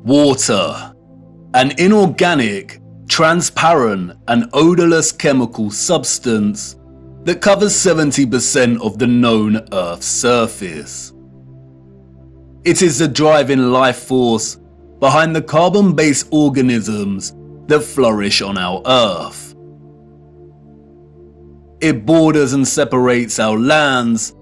Water, an inorganic, transparent and odorless chemical substance that covers 70% of the known Earth's surface. It is the driving life force behind the carbon-based organisms that flourish on our Earth. It borders and separates our lands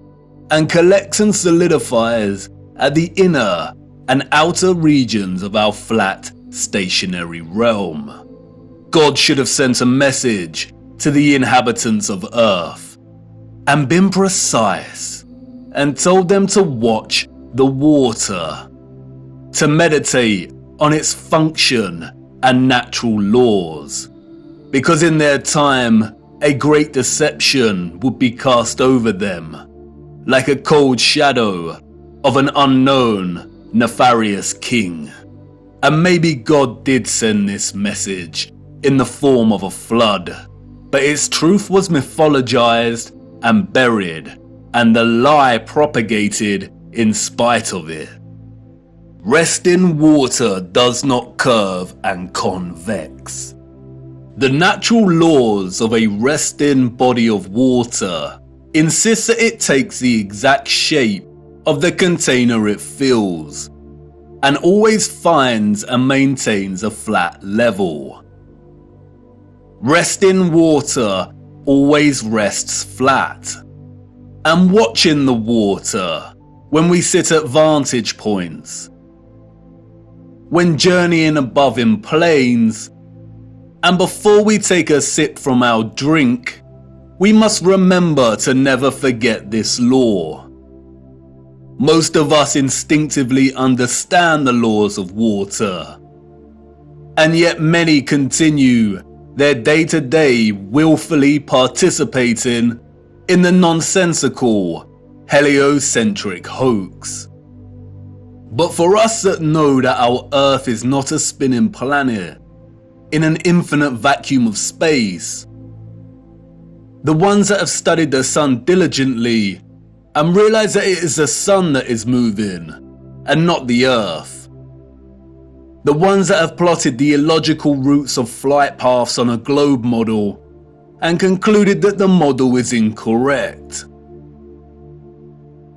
and collects and solidifies at the inner and outer regions of our flat, stationary realm. God should have sent a message to the inhabitants of Earth and been precise and told them to watch the water, to meditate on its function and natural laws, because in their time a great deception would be cast over them, like a cold shadow of an unknown, nefarious king. And maybe God did send this message in the form of a flood, but its truth was mythologized and buried, and the lie propagated in spite of it. Resting water does not curve and convex. The natural laws of a resting body of water insist that it takes the exact shape of the container it fills, and always finds and maintains a flat level. Resting water always rests flat. And watching the water when we sit at vantage points, when journeying above in planes, and before we take a sip from our drink, we must remember to never forget this law. Most of us instinctively understand the laws of water, and yet many continue their day-to-day willfully participating in the nonsensical, heliocentric hoax. But for us that know that our Earth is not a spinning planet in an infinite vacuum of space, the ones that have studied the sun diligently and realize that it is the sun that is moving and not the Earth, the ones that have plotted the illogical routes of flight paths on a globe model and concluded that the model is incorrect,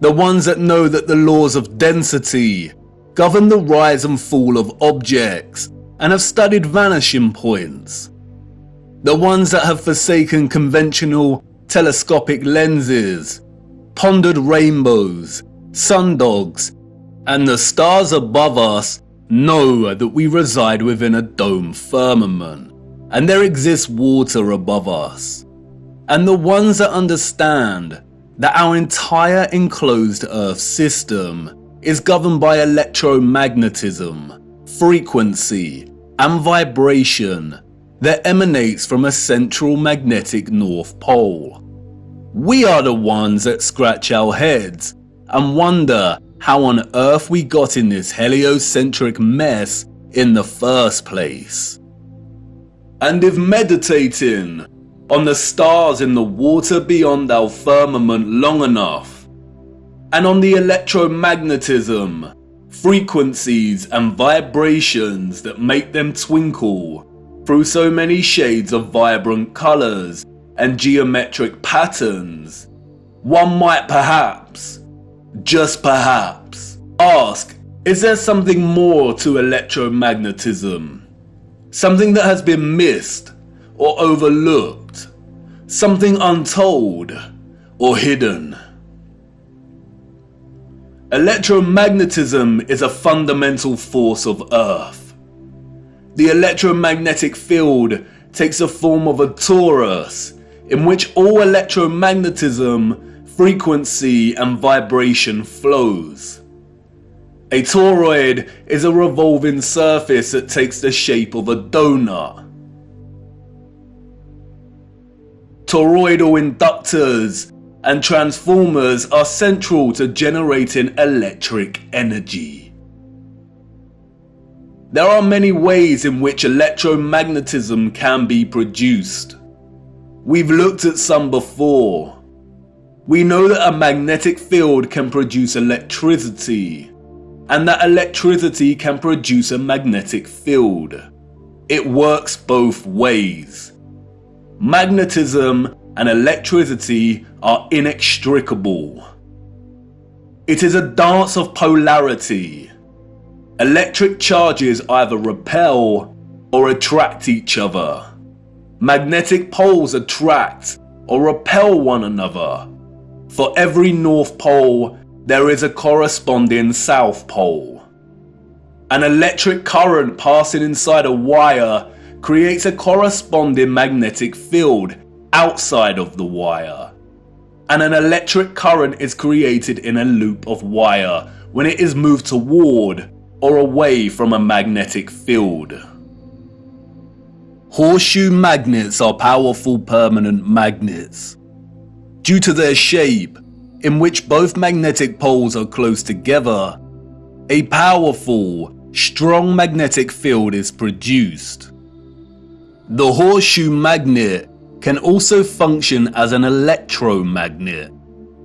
the ones that know that the laws of density govern the rise and fall of objects and have studied vanishing points, the ones that have forsaken conventional telescopic lenses, pondered rainbows, sundogs, and the stars above us know that we reside within a dome firmament, and there exists water above us, and the ones that understand that our entire enclosed Earth system is governed by electromagnetism, frequency, and vibration that emanates from a central magnetic North Pole. We are the ones that scratch our heads and wonder how on earth we got in this heliocentric mess in the first place. And if meditating on the stars in the water beyond our firmament long enough, and on the electromagnetism, frequencies and vibrations that make them twinkle through so many shades of vibrant colours and geometric patterns, one might perhaps, just perhaps, ask, is there something more to electromagnetism? Something that has been missed or overlooked? Something untold or hidden? Electromagnetism is a fundamental force of Earth. The electromagnetic field takes the form of a torus in which all electromagnetism, frequency and vibration flows. A toroid is a revolving surface that takes the shape of a donut. Toroidal inductors and transformers are central to generating electric energy. There are many ways in which electromagnetism can be produced. We've looked at some before. We know that a magnetic field can produce electricity, and that electricity can produce a magnetic field. It works both ways. Magnetism and electricity are inextricable. It is a dance of polarity. Electric charges either repel or attract each other. Magnetic poles attract or repel one another. For every North Pole, there is a corresponding South Pole. An electric current passing inside a wire creates a corresponding magnetic field outside of the wire. And an electric current is created in a loop of wire when it is moved toward or away from a magnetic field. Horseshoe magnets are powerful permanent magnets. Due to their shape, in which both magnetic poles are close together, a powerful, strong magnetic field is produced. The horseshoe magnet can also function as an electromagnet.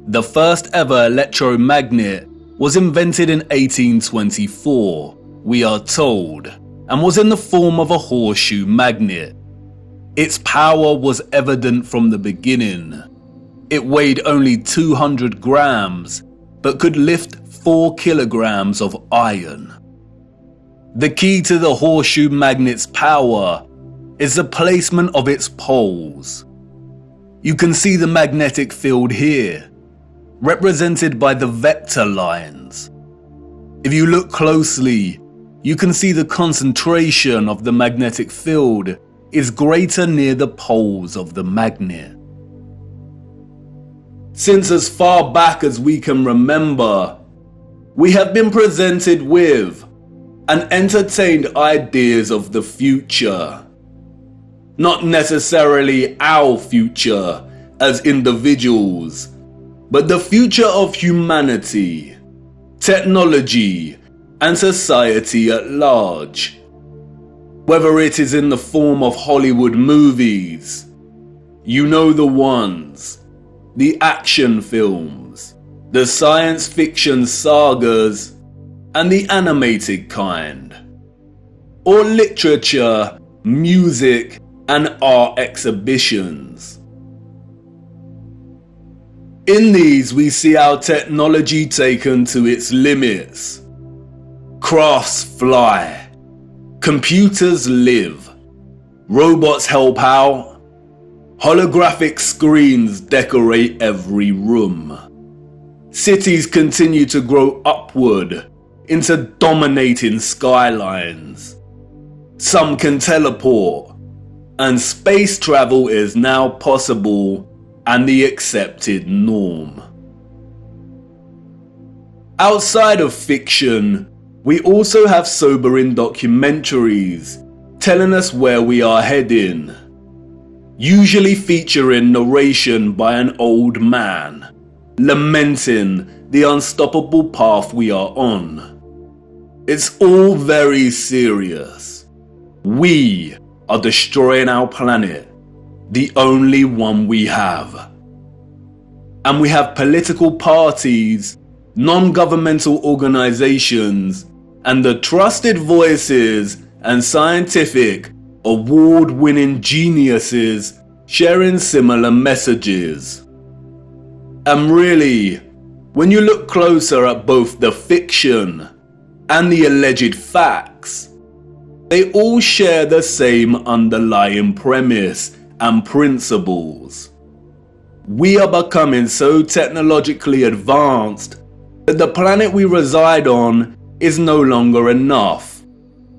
The first ever electromagnet was invented in 1824, we are told, and was in the form of a horseshoe magnet. Its power was evident from the beginning. It weighed only 200 grams, but could lift 4 kilograms of iron. The key to the horseshoe magnet's power is the placement of its poles. You can see the magnetic field here, represented by the vector lines. If you look closely, you can see the concentration of the magnetic field is greater near the poles of the magnet. Since as far back as we can remember, we have been presented with and entertained ideas of the future. Not necessarily our future as individuals, but the future of humanity, technology, and society at large. Whether it is in the form of Hollywood movies, you know the ones, the action films, the science fiction sagas, and the animated kind, or literature, music, and art exhibitions. In these we see our technology taken to its limits. Crafts fly, computers live, robots help out, holographic screens decorate every room. Cities continue to grow upward into dominating skylines. Some can teleport, and space travel is now possible and the accepted norm. Outside of fiction, we also have sobering documentaries telling us where we are heading, usually featuring narration by an old man, lamenting the unstoppable path we are on. It's all very serious. We are destroying our planet, the only one we have. And we have political parties, non-governmental organizations, and the trusted voices and scientific, award-winning geniuses sharing similar messages. And really, when you look closer at both the fiction and the alleged facts, they all share the same underlying premise and principles. We are becoming so technologically advanced that the planet we reside on is no longer enough,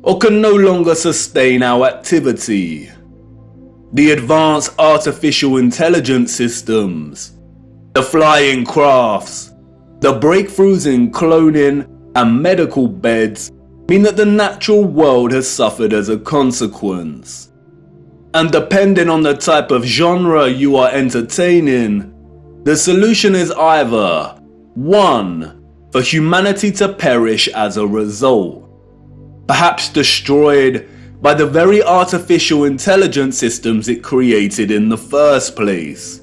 or can no longer sustain our activity. The advanced artificial intelligence systems, the flying crafts, the breakthroughs in cloning and medical beds mean that the natural world has suffered as a consequence. And depending on the type of genre you are entertaining, the solution is either 1. For humanity to perish as a result, perhaps destroyed by the very artificial intelligence systems it created in the first place,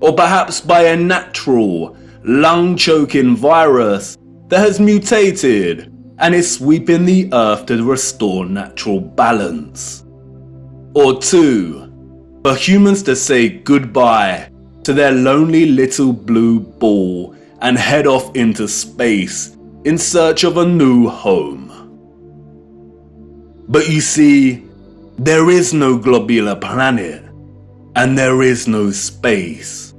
or perhaps by a natural, lung-choking virus that has mutated and is sweeping the earth to restore natural balance. Or 2, for humans to say goodbye to their lonely little blue ball and head off into space in search of a new home. But you see, there is no globular planet, and there is no space,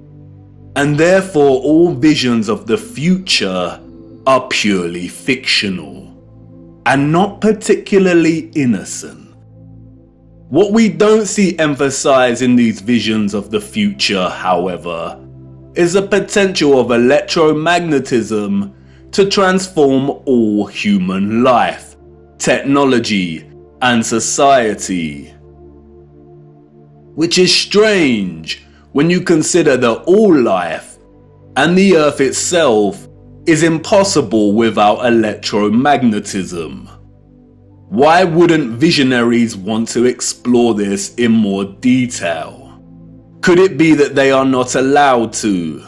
and therefore all visions of the future are purely fictional, and not particularly innocent. What we don't see emphasized in these visions of the future, however, is the potential of electromagnetism to transform all human life, technology, and society. Which is strange when you consider that all life, and the Earth itself, is impossible without electromagnetism. Why wouldn't visionaries want to explore this in more detail? Could it be that they are not allowed to?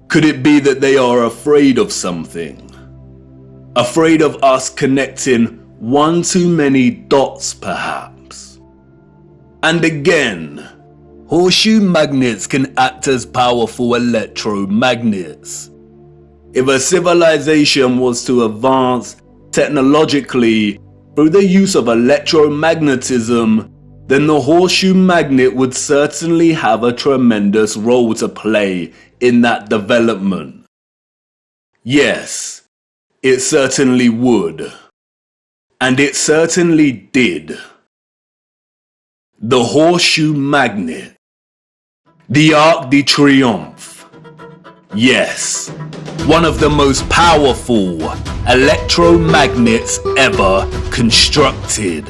Could it be that they are afraid of something? Afraid of us connecting one too many dots, perhaps? And again, horseshoe magnets can act as powerful electromagnets. If a civilization was to advance technologically through the use of electromagnetism, then the horseshoe magnet would certainly have a tremendous role to play in that development. Yes, it certainly would. And it certainly did. The horseshoe magnet. The Arc de Triomphe. Yes, one of the most powerful electromagnets ever constructed.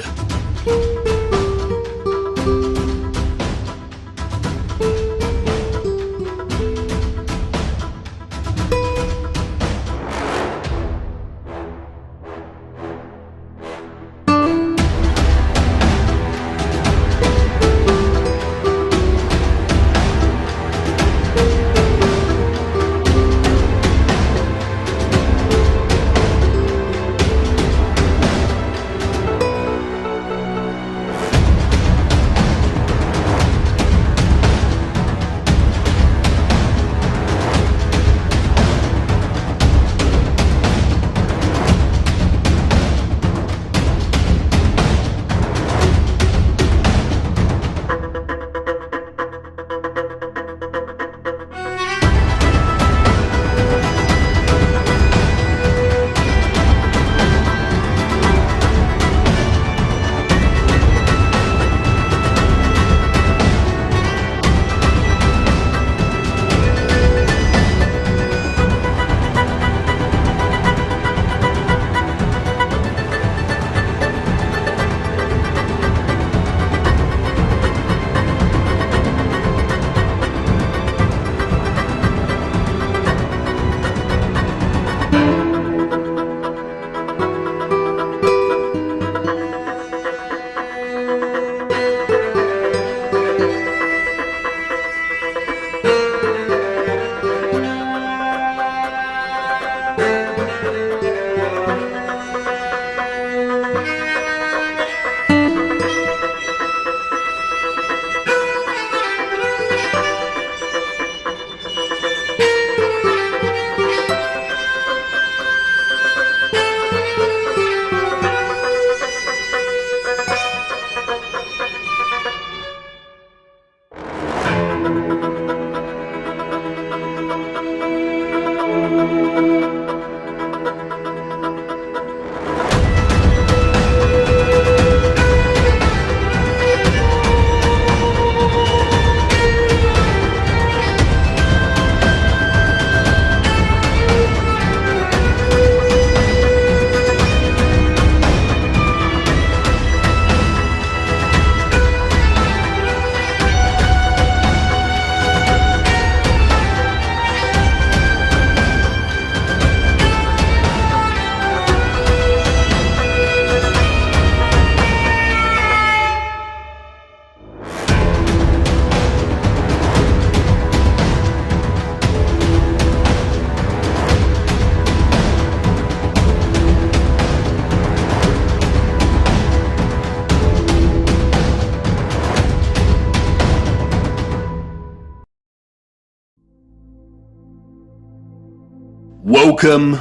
Welcome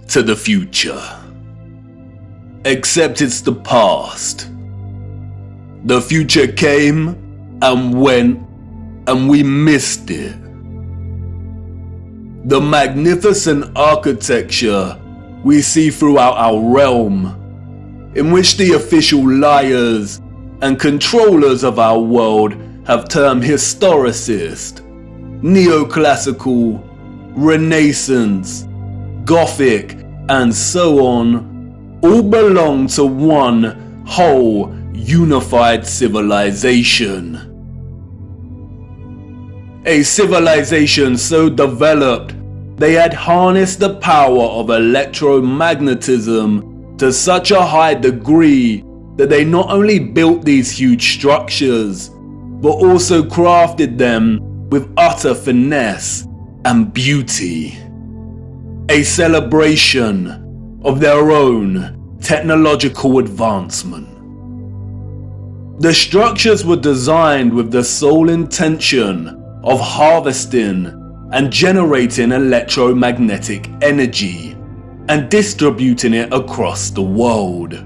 to the future. Except it's the past. The future came and went, and we missed it. The magnificent architecture we see throughout our realm, in which the official liars and controllers of our world have termed historicist, neoclassical, Renaissance, Gothic, and so on, all belong to one whole unified civilization. A civilization so developed they had harnessed the power of electromagnetism to such a high degree that they not only built these huge structures, but also crafted them with utter finesse and beauty. A celebration of their own technological advancement. The structures were designed with the sole intention of harvesting and generating electromagnetic energy and distributing it across the world.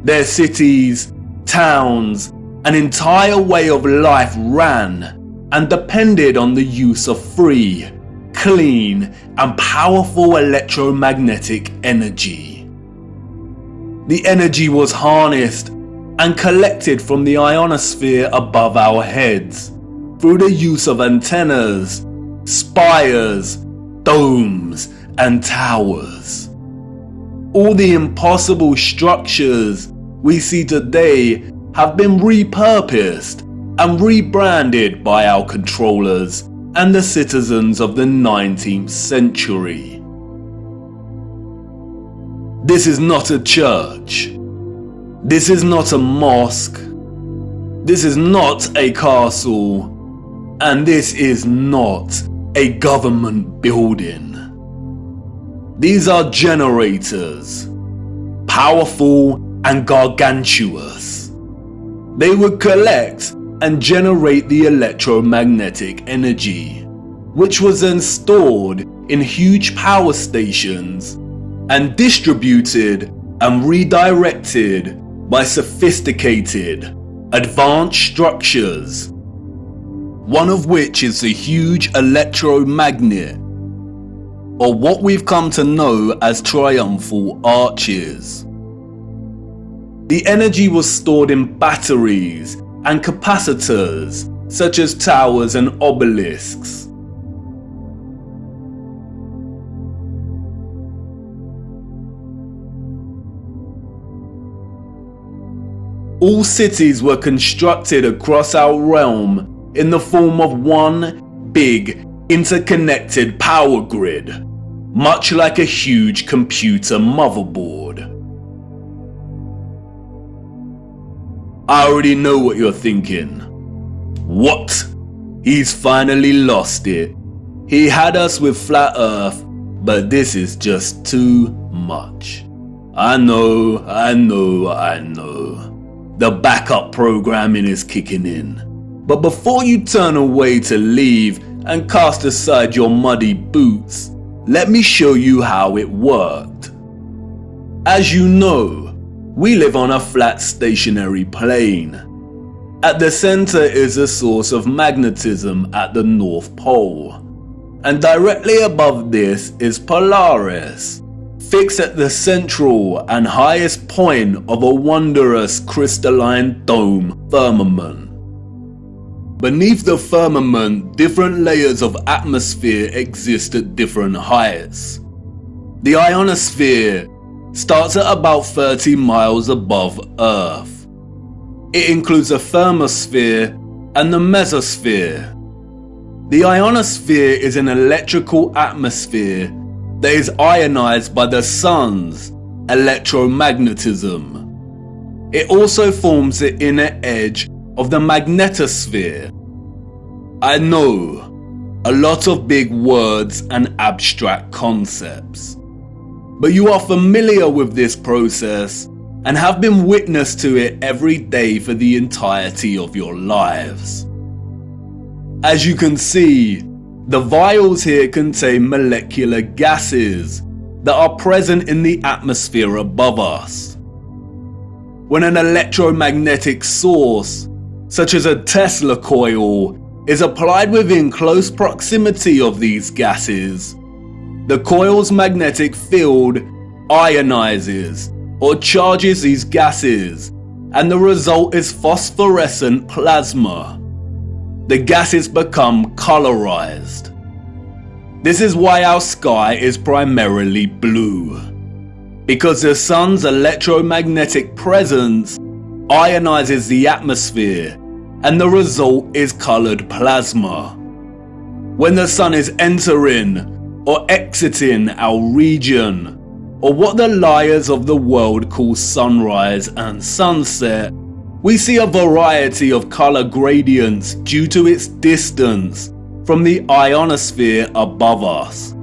Their cities, towns, an entire way of life ran and depended on the use of free, clean, and powerful electromagnetic energy. The energy was harnessed and collected from the ionosphere above our heads through the use of antennas, spires, domes, and towers. All the impossible structures we see today have been repurposed and rebranded by our controllers and the citizens of the 19th century. This is not a church. This is not a mosque. This is not a castle. And this is not a government building. These are generators, powerful and gargantuous. They would collect and generate the electromagnetic energy, which was then stored in huge power stations and distributed and redirected by sophisticated, advanced structures, one of which is the huge electromagnet, or what we've come to know as triumphal arches. The energy was stored in batteries and capacitors, such as towers and obelisks. All cities were constructed across our realm in the form of one big, interconnected power grid, much like a huge computer motherboard. I already know what you're thinking. What? He's finally lost it. He had us with Flat Earth, but this is just too much. I know. The backup programming is kicking in. But before you turn away to leave and cast aside your muddy boots, let me show you how it worked. As you know, we live on a flat stationary plane. At the center is a source of magnetism at the North Pole, and directly above this is Polaris, fixed at the central and highest point of a wondrous crystalline dome firmament. Beneath the firmament, different layers of atmosphere exist at different heights. The ionosphere starts at about 30 miles above Earth. It includes the thermosphere and the mesosphere. The ionosphere is an electrical atmosphere that is ionized by the sun's electromagnetism. It also forms the inner edge of the magnetosphere. I know, a lot of big words and abstract concepts, but you are familiar with this process and have been witness to it every day for the entirety of your lives. As you can see, The vials here contain molecular gases that are present in the atmosphere above us. When an electromagnetic source, such as a Tesla coil, is applied within close proximity of these gases, the coil's magnetic field ionizes or charges these gases, and the result is phosphorescent plasma. The gases become colorized. This is why our sky is primarily blue, because the sun's electromagnetic presence ionizes the atmosphere, and the result is colored plasma. When the sun is entering or exiting our region, or what the liars of the world call sunrise and sunset, we see a variety of color gradients due to its distance from the ionosphere above us.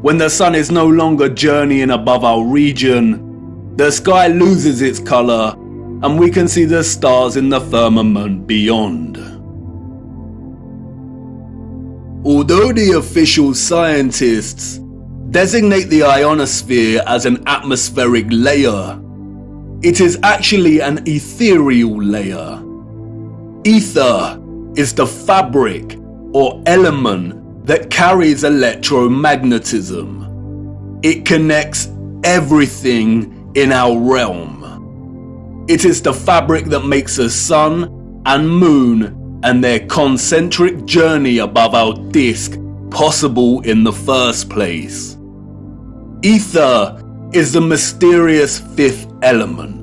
When the sun is no longer journeying above our region, the sky loses its color and we can see the stars in the firmament beyond. Although the official scientists designate the ionosphere as an atmospheric layer, it is actually an ethereal layer. Ether is the fabric or element that carries electromagnetism. It connects everything in our realm. It is the fabric that makes the sun and moon and their concentric journey above our disk possible in the first place. Ether is the mysterious fifth element.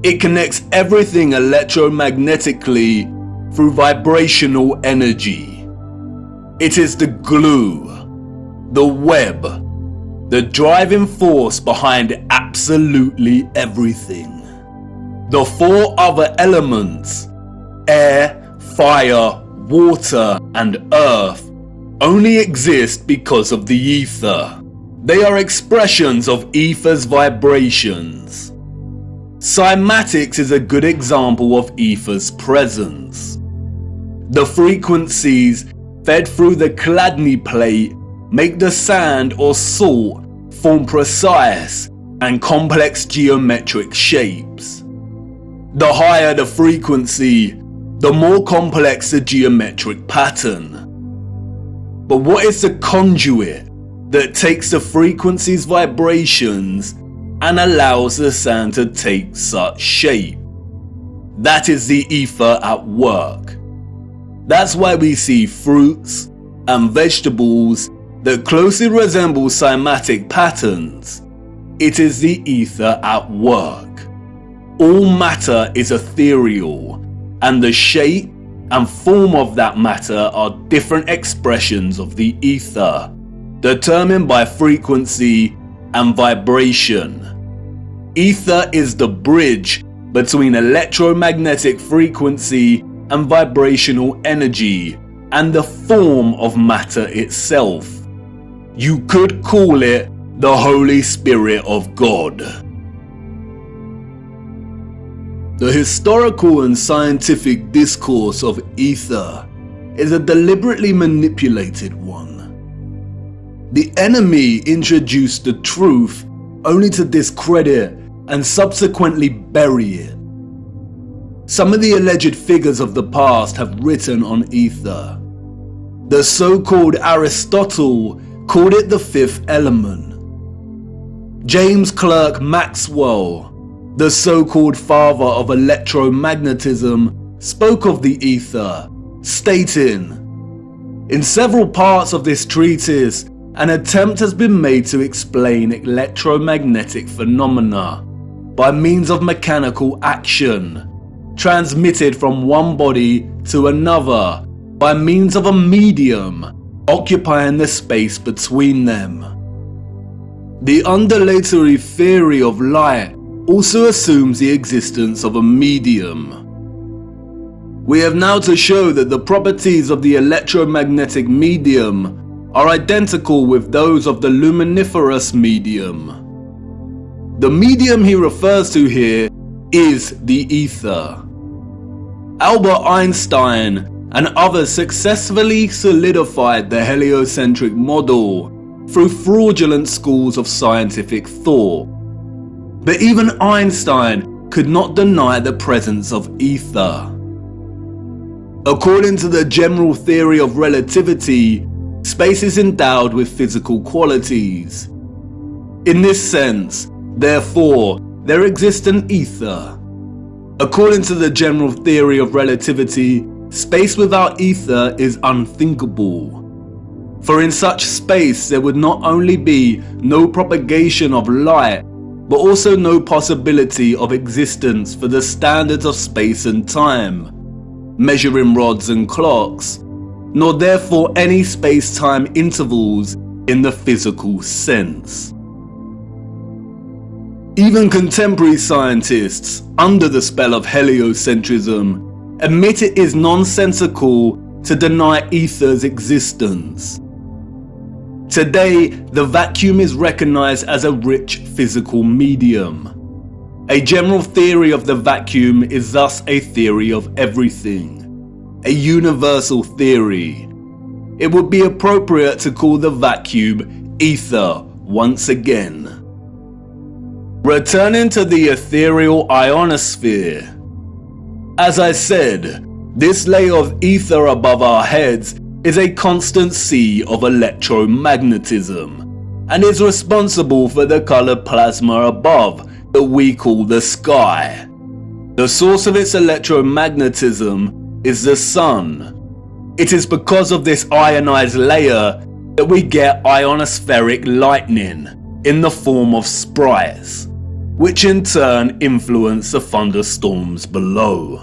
It connects everything electromagnetically through vibrational energy. It is the glue, the web, the driving force behind absolutely everything. The four other elements, air, fire, water, and earth, only exist because of the ether. They are expressions of ether's vibrations. Cymatics is a good example of ether's presence. The frequencies fed through the Chladni plate make the sand or salt form precise and complex geometric shapes. The higher the frequency, the more complex the geometric pattern. But what is the conduit that takes the frequency's vibrations and allows the sand to take such shape? That is the ether at work. That's why we see fruits and vegetables that closely resemble cymatic patterns. It is the ether at work. All matter is ethereal, and the shape and form of that matter are different expressions of the ether, determined by frequency and vibration. Ether is the bridge between electromagnetic frequency and vibrational energy and the form of matter itself. You could call it the Holy Spirit of God. The historical and scientific discourse of ether is a deliberately manipulated one. The enemy introduced the truth only to discredit and subsequently bury it. Some of the alleged figures of the past have written on ether. The so-called Aristotle called it the fifth element. James Clerk Maxwell, the so-called father of electromagnetism, spoke of the ether, stating, "In several parts of this treatise, an attempt has been made to explain electromagnetic phenomena by means of mechanical action, transmitted from one body to another by means of a medium occupying the space between them." The undulatory theory of light also assumes the existence of a medium. We have now to show that the properties of the electromagnetic medium are identical with those of the luminiferous medium. The medium he refers to here is the ether. Albert Einstein and others successfully solidified the heliocentric model through fraudulent schools of scientific thought. But even Einstein could not deny the presence of ether. According to the general theory of relativity, space is endowed with physical qualities. In this sense, therefore, there exists an ether. According to the general theory of relativity, space without ether is unthinkable. For in such space there would not only be no propagation of light, but also no possibility of existence for the standards of space and time, measuring rods and clocks, nor therefore any space-time intervals in the physical sense. Even contemporary scientists, under the spell of heliocentrism, admit it is nonsensical to deny ether's existence. Today, the vacuum is recognized as a rich physical medium. A general theory of the vacuum is thus a theory of everything, a universal theory. It would be appropriate to call the vacuum ether once again. Returning to the ethereal ionosphere. As I said, this layer of ether above our heads is a constant sea of electromagnetism, and is responsible for the colored plasma above that we call the sky. The source of its electromagnetism is the sun. It is because of this ionized layer that we get ionospheric lightning in the form of sprites, which in turn influence the thunderstorms below.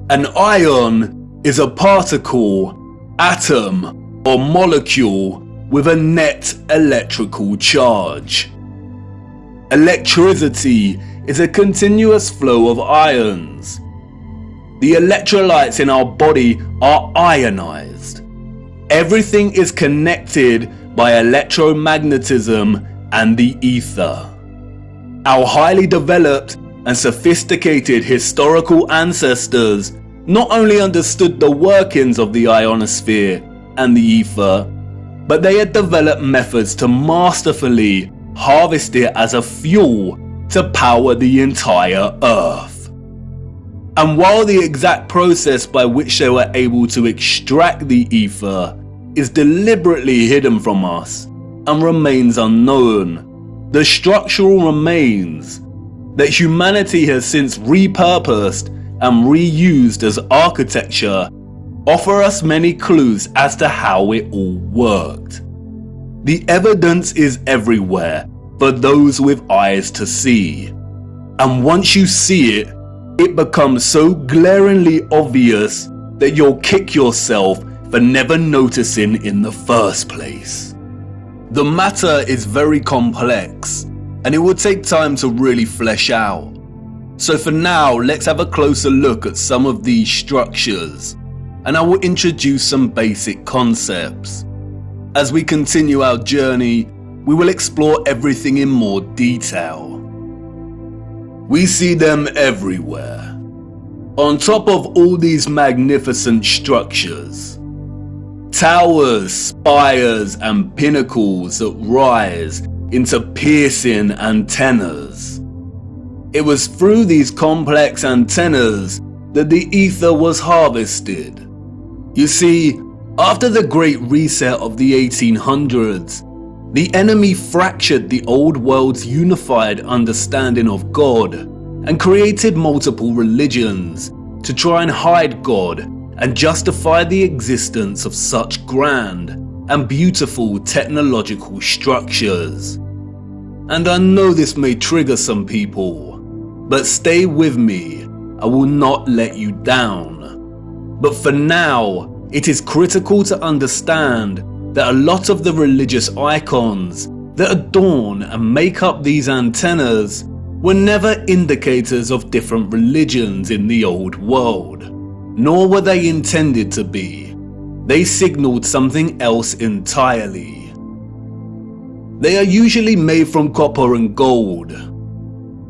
An ion is a particle, atom, or molecule with a net electrical charge. Electricity is a continuous flow of ions. The electrolytes in our body are ionized. Everything is connected by electromagnetism and the ether. Our highly developed and sophisticated historical ancestors not only understood the workings of the ionosphere and the ether, but they had developed methods to masterfully harvest it as a fuel to power the entire Earth. And while the exact process by which they were able to extract the ether is deliberately hidden from us and remains unknown, the structural remains that humanity has since repurposed and reused as architecture offer us many clues as to how it all worked. The evidence is everywhere for those with eyes to see, and once you see it, it becomes so glaringly obvious that you'll kick yourself for never noticing in the first place. The matter is very complex, and it would take time to really flesh out. So for now, let's have a closer look at some of these structures, and I will introduce some basic concepts. As we continue our journey, we will explore everything in more detail. We see them everywhere. On top of all these magnificent structures, towers, spires, and pinnacles that rise into piercing antennas. It was through these complex antennas that the ether was harvested. You see, after the Great Reset of the 1800s, the enemy fractured the old world's unified understanding of God and created multiple religions to try and hide God and justify the existence of such grand and beautiful technological structures. And I know this may trigger some people, but stay with me, I will not let you down. But for now, it is critical to understand that a lot of the religious icons that adorn and make up these antennas were never indicators of different religions in the old world. Nor were they intended to be. They signaled something else entirely. They are usually made from copper and gold.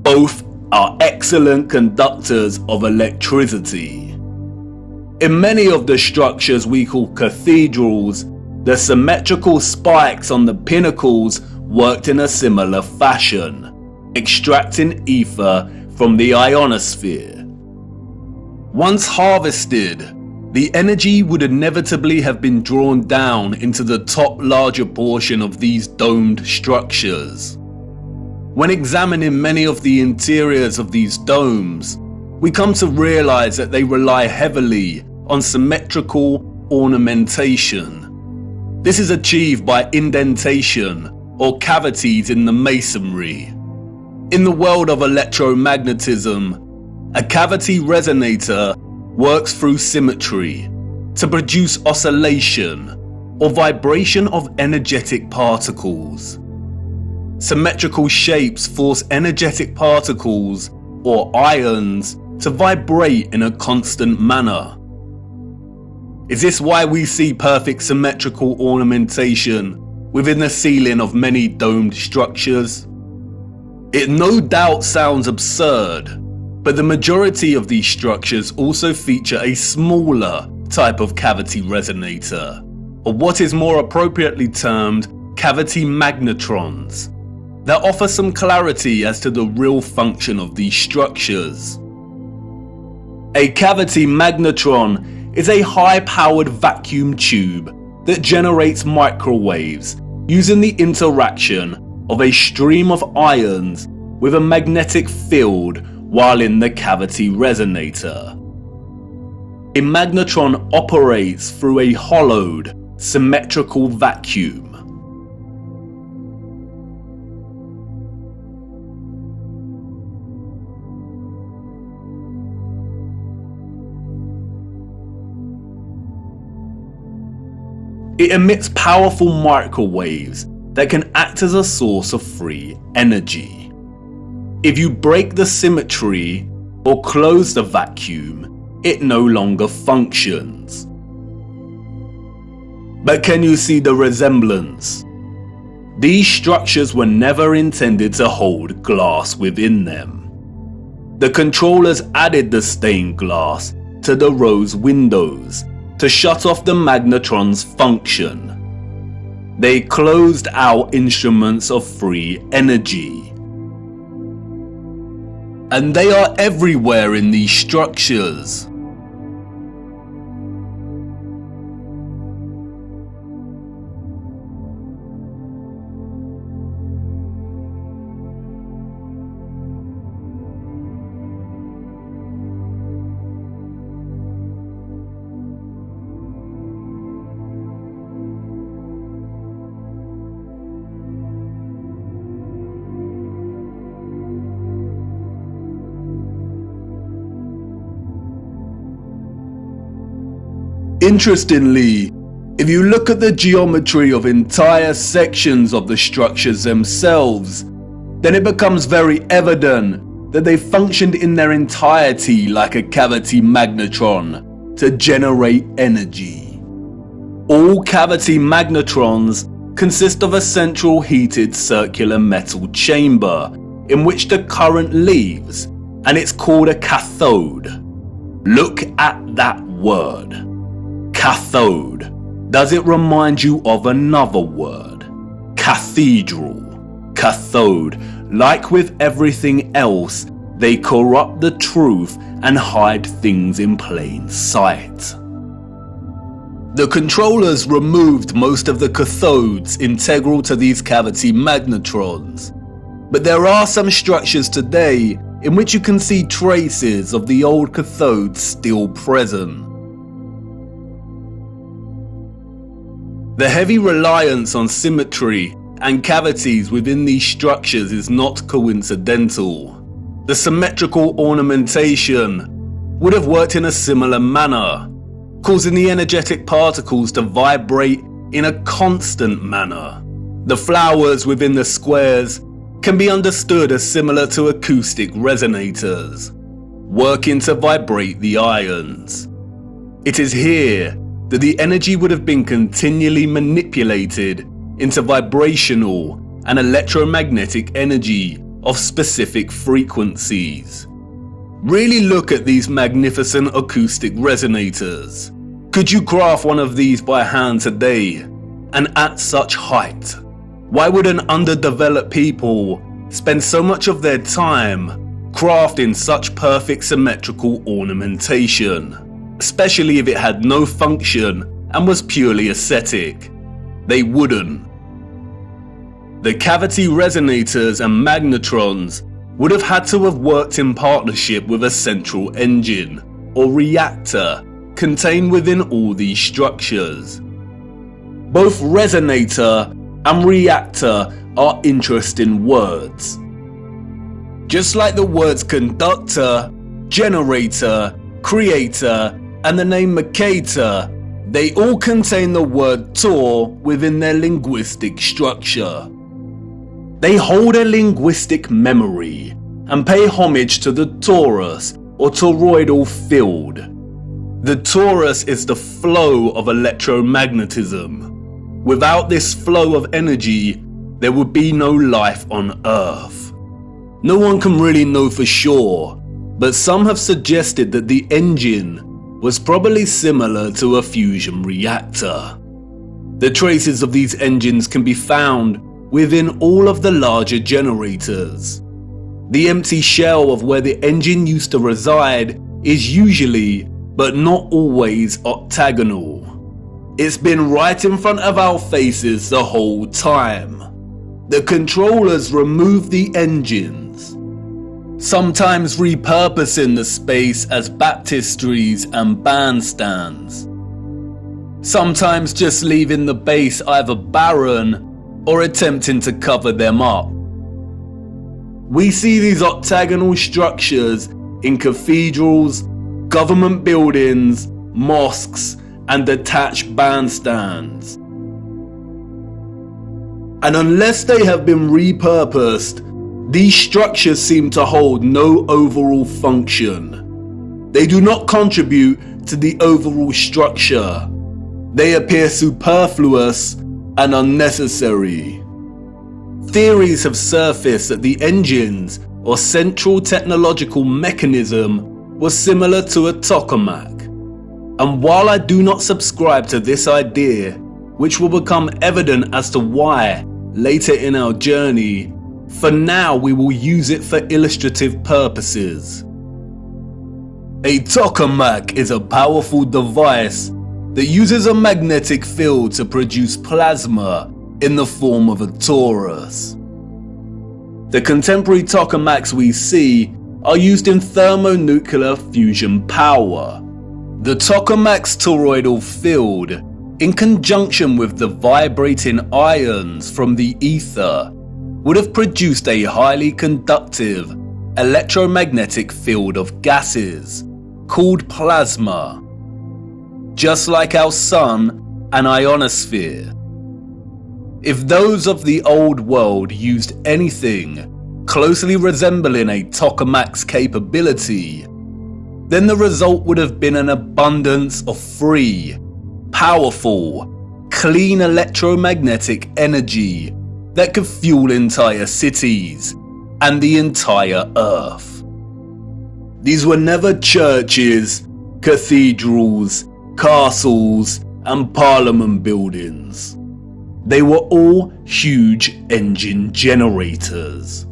Both are excellent conductors of electricity. In many of the structures we call cathedrals, the symmetrical spikes on the pinnacles worked in a similar fashion, extracting ether from the ionosphere. Once harvested, the energy would inevitably have been drawn down into the top larger portion of these domed structures. When examining many of the interiors of these domes, we come to realize that they rely heavily on symmetrical ornamentation. This is achieved by indentation or cavities in the masonry. In the world of electromagnetism, a cavity resonator works through symmetry to produce oscillation or vibration of energetic particles. Symmetrical shapes force energetic particles or ions to vibrate in a constant manner. Is this why we see perfect symmetrical ornamentation within the ceiling of many domed structures? It no doubt sounds absurd, but the majority of these structures also feature a smaller type of cavity resonator, or what is more appropriately termed cavity magnetrons, that offer some clarity as to the real function of these structures. A cavity magnetron is a high-powered vacuum tube that generates microwaves using the interaction of a stream of ions with a magnetic field while in the cavity resonator. A magnetron operates through a hollowed, symmetrical vacuum. It emits powerful microwaves that can act as a source of free energy. If you break the symmetry or close the vacuum, it no longer functions. But can you see the resemblance? These structures were never intended to hold glass within them. The controllers added the stained glass to the rose windows to shut off the magnetron's function. They closed out instruments of free energy. And they are everywhere in these structures. Interestingly, if you look at the geometry of entire sections of the structures themselves, then it becomes very evident that they functioned in their entirety like a cavity magnetron to generate energy. All cavity magnetrons consist of a central heated circular metal chamber in which the current leaves, and it's called a cathode. Look at that word. Cathode. Does it remind you of another word? Cathedral. Cathode. Like with everything else, they corrupt the truth and hide things in plain sight. The controllers removed most of the cathodes integral to these cavity magnetrons, but there are some structures today in which you can see traces of the old cathodes still present. The heavy reliance on symmetry and cavities within these structures is not coincidental. The symmetrical ornamentation would have worked in a similar manner, causing the energetic particles to vibrate in a constant manner. The flowers within the squares can be understood as similar to acoustic resonators, working to vibrate the ions. It is here that the energy would have been continually manipulated into vibrational and electromagnetic energy of specific frequencies. Really look at these magnificent acoustic resonators. Could you craft one of these by hand today, and at such height? Why would an underdeveloped people spend so much of their time crafting such perfect symmetrical ornamentation, especially if it had no function and was purely aesthetic? They wouldn't. The cavity resonators and magnetrons would have had to have worked in partnership with a central engine or reactor contained within all these structures. Both resonator and reactor are interesting words. Just like the words conductor, generator, creator, and the name Mercator, they all contain the word Tor within their linguistic structure. They hold a linguistic memory and pay homage to the torus or toroidal field. The torus is the flow of electromagnetism. Without this flow of energy, there would be no life on Earth. No one can really know for sure, but some have suggested that the engine was probably similar to a fusion reactor. The traces of these engines can be found within all of the larger generators. The empty shell of where the engine used to reside is usually, but not always, octagonal. It's been right in front of our faces the whole time. The controllers remove the engines, sometimes repurposing the space as baptistries and bandstands, sometimes just leaving the base either barren or attempting to cover them up. We see these octagonal structures in cathedrals, government buildings, mosques, and detached bandstands. And unless they have been repurposed, these structures seem to hold no overall function. They do not contribute to the overall structure. They appear superfluous and unnecessary. Theories have surfaced that the engines or central technological mechanism was similar to a tokamak. And while I do not subscribe to this idea, which will become evident as to why later in our journey, for now we will use it for illustrative purposes. A tokamak is a powerful device that uses a magnetic field to produce plasma in the form of a torus. The contemporary tokamaks we see are used in thermonuclear fusion power. The tokamak's toroidal field, in conjunction with the vibrating ions from the ether, would have produced a highly conductive electromagnetic field of gases called plasma, just like our sun and ionosphere. If those of the old world used anything closely resembling a tokamak's capability, then the result would have been an abundance of free, powerful, clean electromagnetic energy that could fuel entire cities and the entire Earth. These were never churches, cathedrals, castles, and parliament buildings. They were all huge engine generators.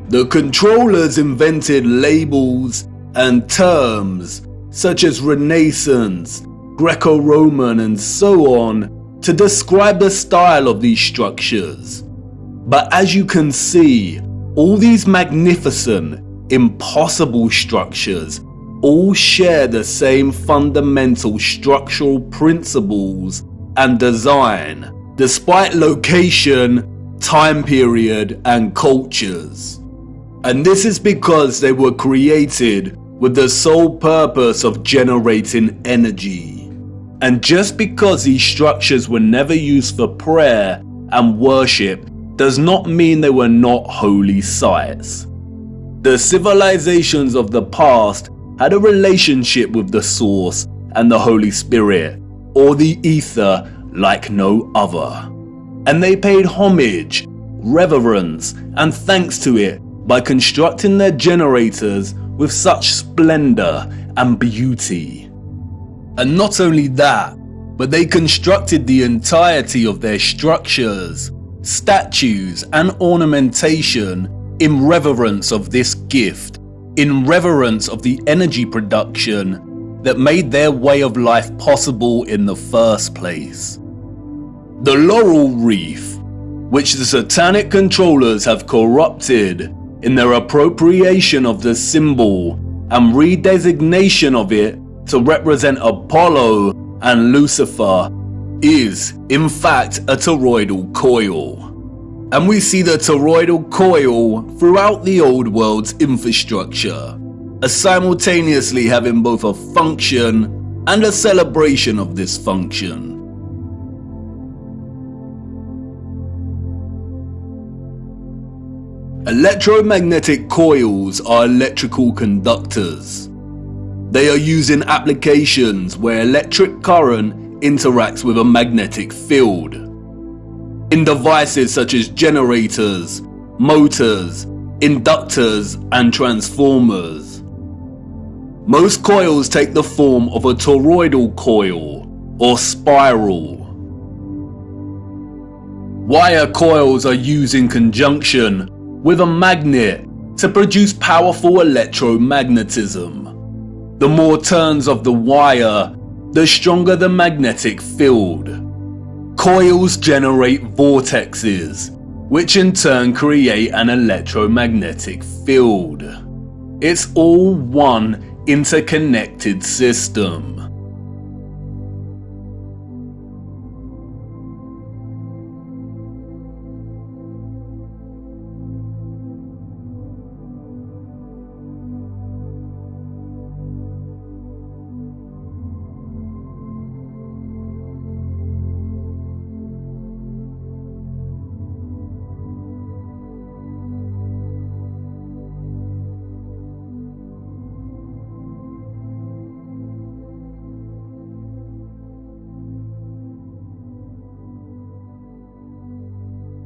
The controllers invented labels and terms such as Renaissance, Greco-Roman, and so on to describe the style of these structures. But as you can see, all these magnificent, impossible structures all share the same fundamental structural principles and design, despite location, time period, and cultures. And this is because they were created with the sole purpose of generating energy. And just because these structures were never used for prayer and worship does not mean they were not holy sites. The civilizations of the past had a relationship with the Source and the Holy Spirit, or the Ether, like no other. And they paid homage, reverence, and thanks to it by constructing their generators with such splendor and beauty. And not only that, but they constructed the entirety of their structures, statues, and ornamentation in reverence of this gift, in reverence of the energy production that made their way of life possible in the first place. The laurel wreath, which the satanic controllers have corrupted in their appropriation of the symbol and redesignation of it to represent Apollo and Lucifer, is in fact a toroidal coil. And we see the toroidal coil throughout the old world's infrastructure, as simultaneously having both a function and a celebration of this function. Electromagnetic coils are electrical conductors. They are used in applications where electric current interacts with a magnetic field. In devices such as generators, motors, inductors, and transformers. Most coils take the form of a toroidal coil or spiral. Wire coils are used in conjunction with a magnet to produce powerful electromagnetism. The more turns of the wire, the stronger the magnetic field. Coils generate vortexes, which in turn create an electromagnetic field. It's all one interconnected system.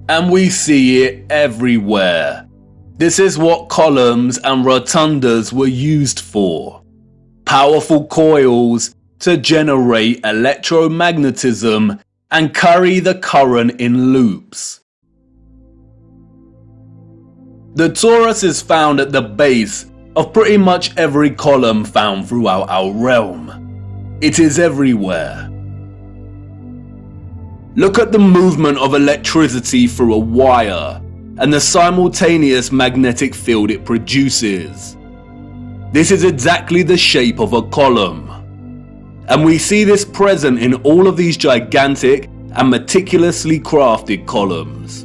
And we see it everywhere. This is what columns and rotundas were used for. Powerful coils to generate electromagnetism and carry the current in loops. The torus is found at the base of pretty much every column found throughout our realm. It is everywhere. Look at the movement of electricity through a wire and the simultaneous magnetic field it produces. This is exactly the shape of a column. And we see this present in all of these gigantic and meticulously crafted columns.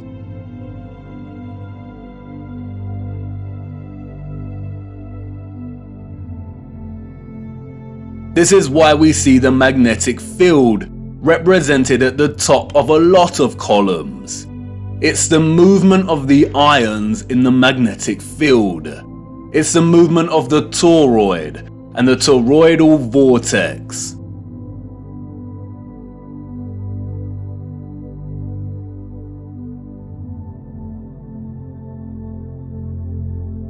This is why we see the magnetic field represented at the top of a lot of columns. It's the movement of the ions in the magnetic field. It's the movement of the toroid and the toroidal vortex.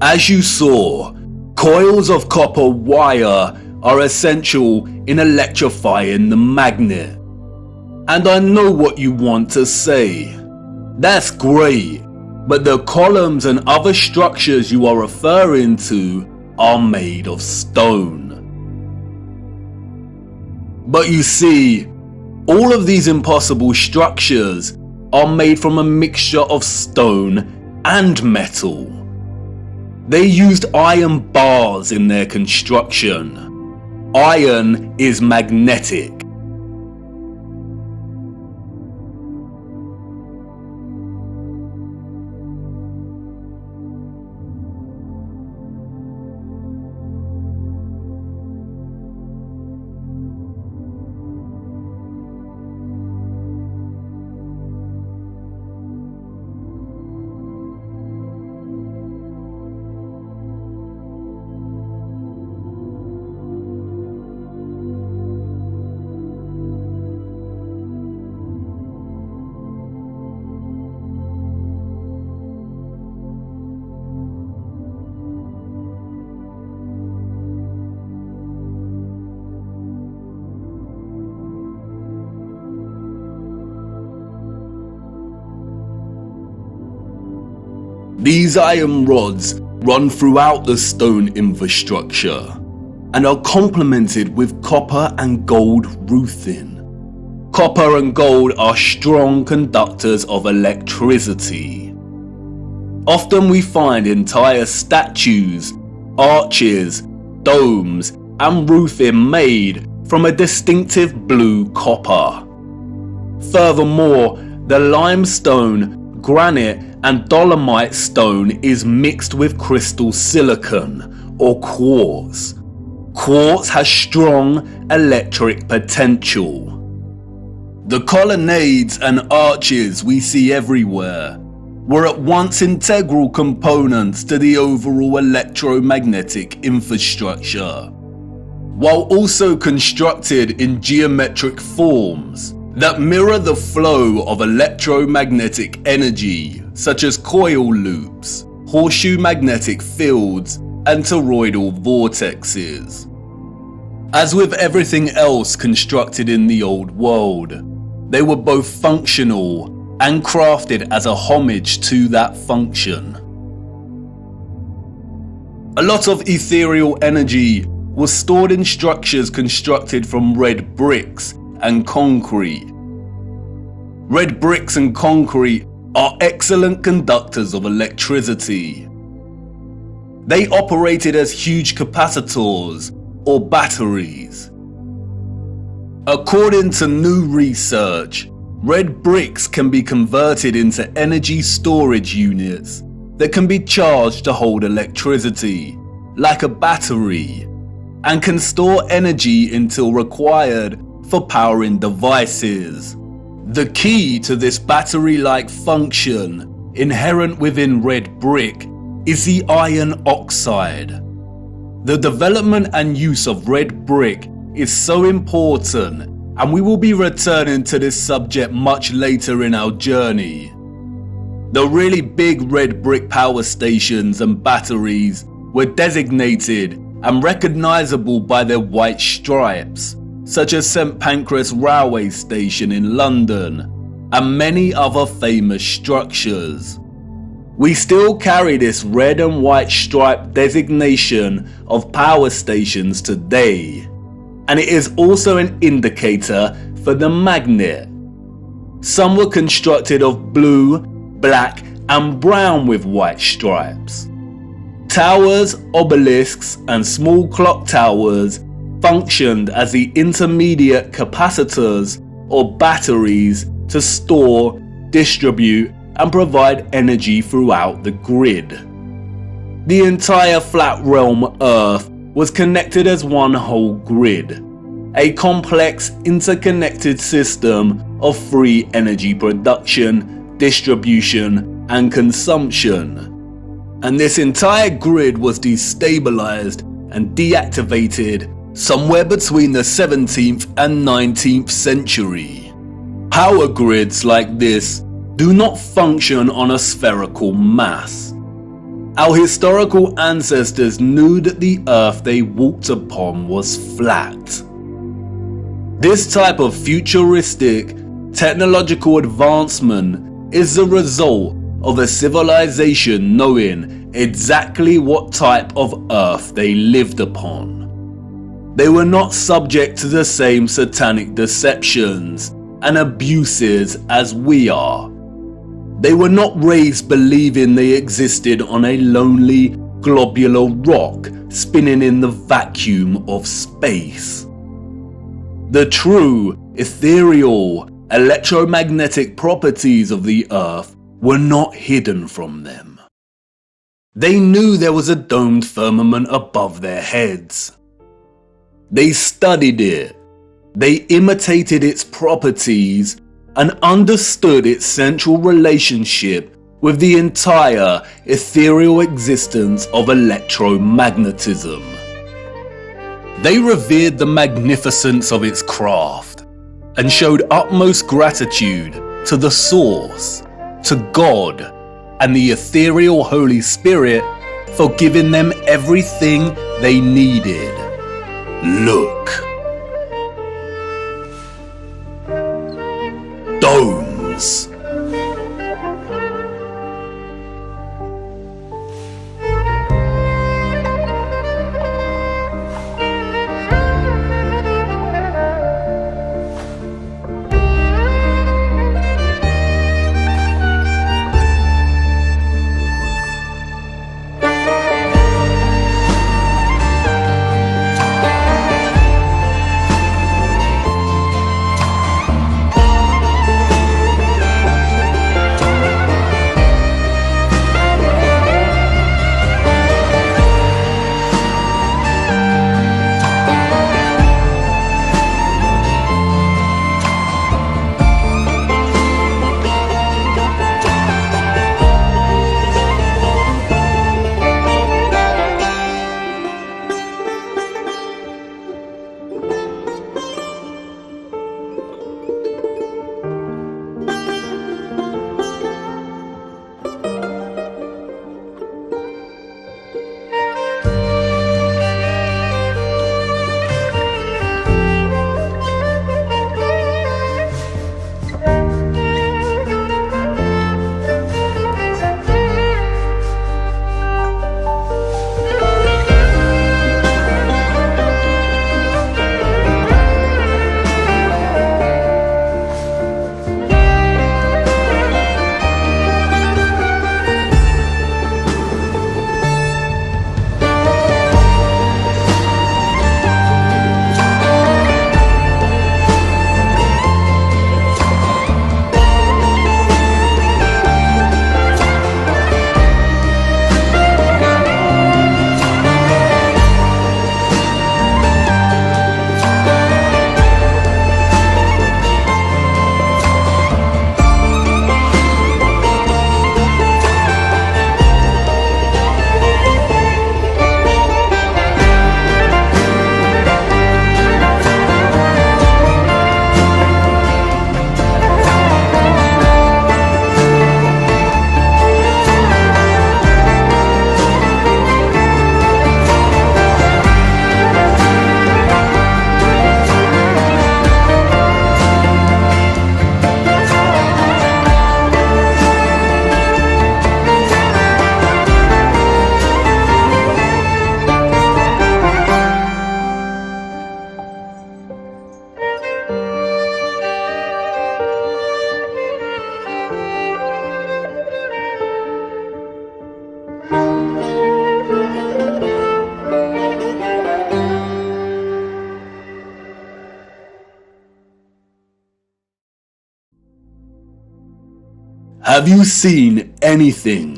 As you saw, coils of copper wire are essential in electrifying the magnet. And I know what you want to say. That's great, but the columns and other structures you are referring to are made of stone. But you see, all of these impossible structures are made from a mixture of stone and metal. They used iron bars in their construction. Iron is magnetic. These iron rods run throughout the stone infrastructure and are complemented with copper and gold roofing. Copper and gold are strong conductors of electricity. Often we find entire statues, arches, domes, and roofing made from a distinctive blue copper. Furthermore, the limestone, granite, and dolomite stone is mixed with crystal silicon or quartz. Quartz has strong electric potential. The colonnades and arches we see everywhere were at once integral components to the overall electromagnetic infrastructure, while also constructed in geometric forms that mirror the flow of electromagnetic energy, such as coil loops, horseshoe magnetic fields, and toroidal vortexes. As with everything else constructed in the old world, they were both functional and crafted as a homage to that function. A lot of ethereal energy was stored in structures constructed from red bricks and concrete. Red bricks and concrete are excellent conductors of electricity. They operated as huge capacitors or batteries. According to new research, red bricks can be converted into energy storage units that can be charged to hold electricity, like a battery, and can store energy until required for powering devices. The key to this battery-like function inherent within red brick is the iron oxide. The development and use of red brick is so important, and we will be returning to this subject much later in our journey. The really big red brick power stations and batteries were designated and recognizable by their white stripes, such as St Pancras Railway Station in London, and many other famous structures. We still carry this red and white stripe designation of power stations today, and it is also an indicator for the magnet. Some were constructed of blue, black, and brown with white stripes. Towers, obelisks, and small clock towers functioned as the intermediate capacitors or batteries to store, distribute, and provide energy throughout the grid. The entire flat realm Earth was connected as one whole grid, a complex interconnected system of free energy production, distribution, and consumption. And this entire grid was destabilized and deactivated somewhere between the 17th and 19th century. Power grids like this do not function on a spherical mass. Our historical ancestors knew that the earth they walked upon was flat. This type of futuristic technological advancement is the result of a civilization knowing exactly what type of earth they lived upon. They were not subject to the same satanic deceptions and abuses as we are. They were not raised believing they existed on a lonely, globular rock spinning in the vacuum of space. The true, ethereal, electromagnetic properties of the earth were not hidden from them. They knew there was a domed firmament above their heads. They studied it. They imitated its properties and understood its central relationship with the entire ethereal existence of electromagnetism. They revered the magnificence of its craft and showed utmost gratitude to the Source, to God, and the ethereal Holy Spirit for giving them everything they needed. Look. Domes. Have you seen anything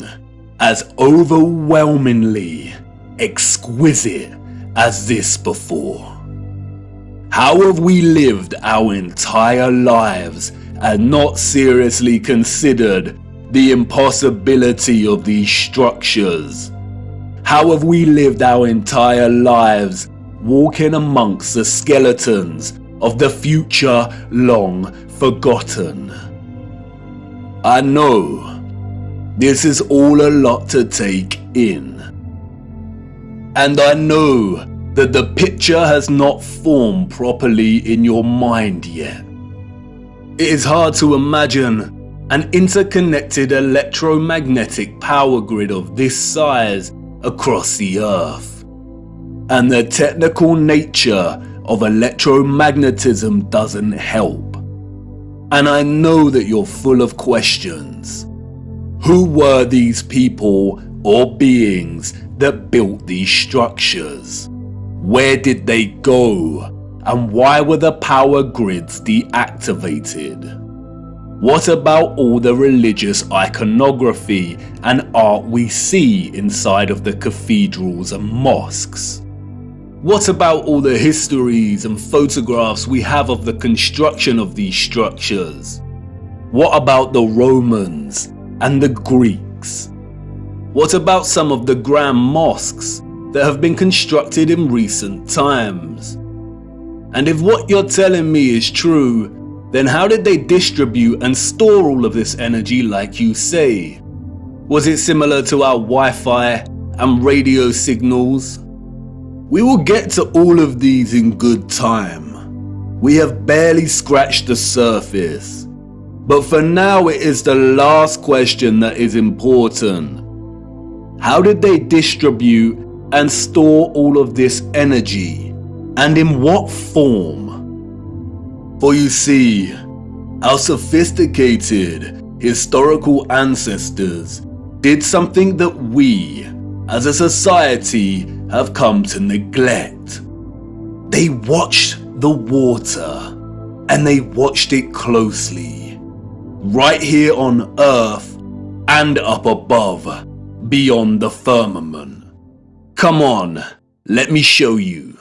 as overwhelmingly exquisite as this before? How have we lived our entire lives and not seriously considered the impossibility of these structures? How have we lived our entire lives walking amongst the skeletons of the future long forgotten? I know this is all a lot to take in, and I know that the picture has not formed properly in your mind yet. It is hard to imagine an interconnected electromagnetic power grid of this size across the Earth, and the technical nature of electromagnetism doesn't help. And I know that you're full of questions. Who were these people or beings that built these structures? Where did they go? And why were the power grids deactivated? What about all the religious iconography and art we see inside of the cathedrals and mosques? What about all the histories and photographs we have of the construction of these structures? What about the Romans and the Greeks? What about some of the grand mosques that have been constructed in recent times? And if what you're telling me is true, then how did they distribute and store all of this energy like you say? Was it similar to our Wi-Fi and radio signals? We will get to all of these in good time. We have barely scratched the surface. But for now, it is the last question that is important. How did they distribute and store all of this energy? And in what form? For you see, our sophisticated historical ancestors did something that we, as a society, have come to neglect. They watched the water, and they watched it closely, right here on Earth and up above, beyond the firmament. Come on, let me show you.